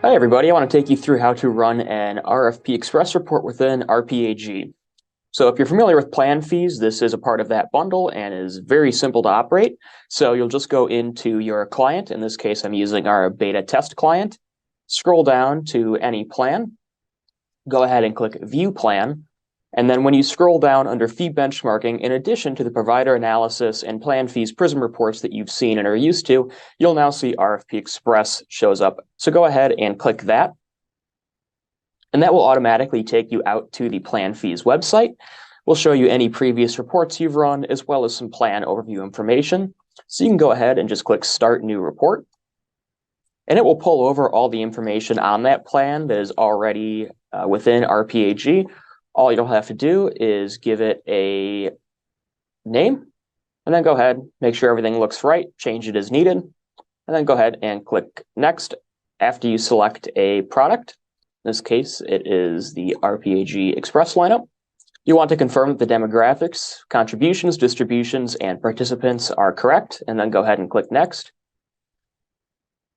Hi everybody, I want to take you through how to run an RFP Express report within RPAG. So if you're familiar with plan fees, this is a part of that bundle and is very simple to operate. So you'll just go into your client. In this case, I'm using our beta test client. Scroll down to any plan. Go ahead and click View Plan. And then when you scroll down under fee benchmarking, in addition to the provider analysis and plan fees prism reports that you've seen and are used to, you'll now see RFP Express shows up. So go ahead and click that. And that will automatically take you out to the plan fees website. We'll show you any previous reports you've run, as well as some plan overview information. So you can go ahead and just click Start New Report. And it will pull over all the information on that plan that is already within RPAG. All you'll have to do is give it a name, and then go ahead, make sure everything looks right, change it as needed, and then go ahead and click Next after you select a product. In this case, it is the RPAG Express lineup. You want to confirm that the demographics, contributions, distributions, and participants are correct, and then go ahead and click Next.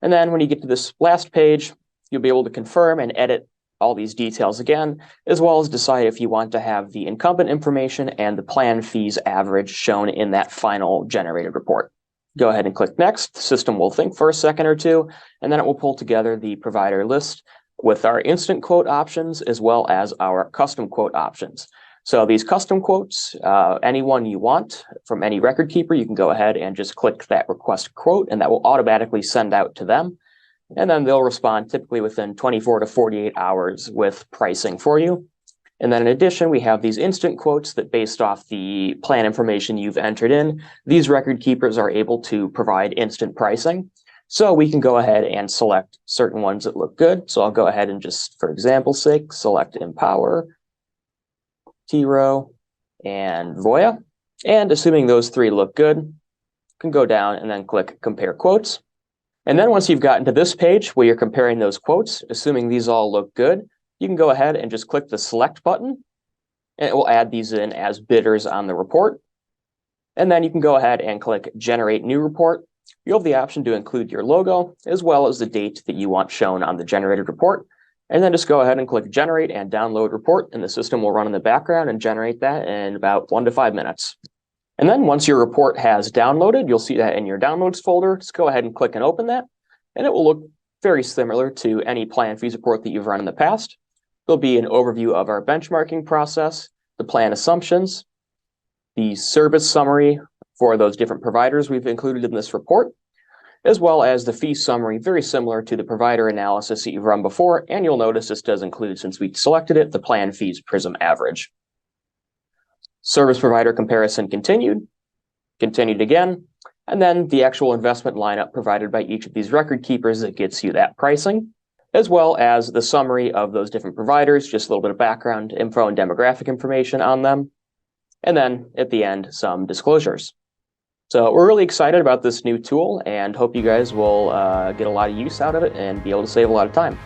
And then when you get to this last page, you'll be able to confirm and edit all these details again, as well as decide if you want to have the incumbent information and the plan fees average shown in that final generated report. Go ahead and click Next. The system will think for a second or two, and then it will pull together the provider list with our instant quote options, as well as our custom quote options. So these custom quotes, any one you want from any record keeper, you can go ahead and just click that request quote, and that will automatically send out to them. And then they'll respond typically within 24 to 48 hours with pricing for you. And then in addition, we have these instant quotes that, based off the plan information you've entered in, these record keepers are able to provide instant pricing. So we can go ahead and select certain ones that look good. So I'll go ahead and just, for example's sake, select Empower, T-Row, and Voya. And assuming those three look good, you can go down and then click Compare Quotes. And then once you've gotten to this page where you're comparing those quotes, assuming these all look good, you can go ahead and just click the Select button, and it will add these in as bidders on the report. And then you can go ahead and click Generate New Report. You'll have the option to include your logo, as well as the date that you want shown on the generated report. And then just go ahead and click Generate and Download Report, and the system will run in the background and generate that in about 1 to 5 minutes. And then once your report has downloaded, you'll see that in your Downloads folder. Just go ahead and click and open that, and it will look very similar to any plan fees report that you've run in the past. There'll be an overview of our benchmarking process, the plan assumptions, the service summary for those different providers we've included in this report, as well as the fee summary, very similar to the provider analysis that you've run before. And you'll notice this does include, since we selected it, the plan fees prism average. Service provider comparison continued again, and then the actual investment lineup provided by each of these record keepers that gets you that pricing, as well as the summary of those different providers, just a little bit of background info and demographic information on them, and then at the end, some disclosures. So we're really excited about this new tool and hope you guys will get a lot of use out of it and be able to save a lot of time.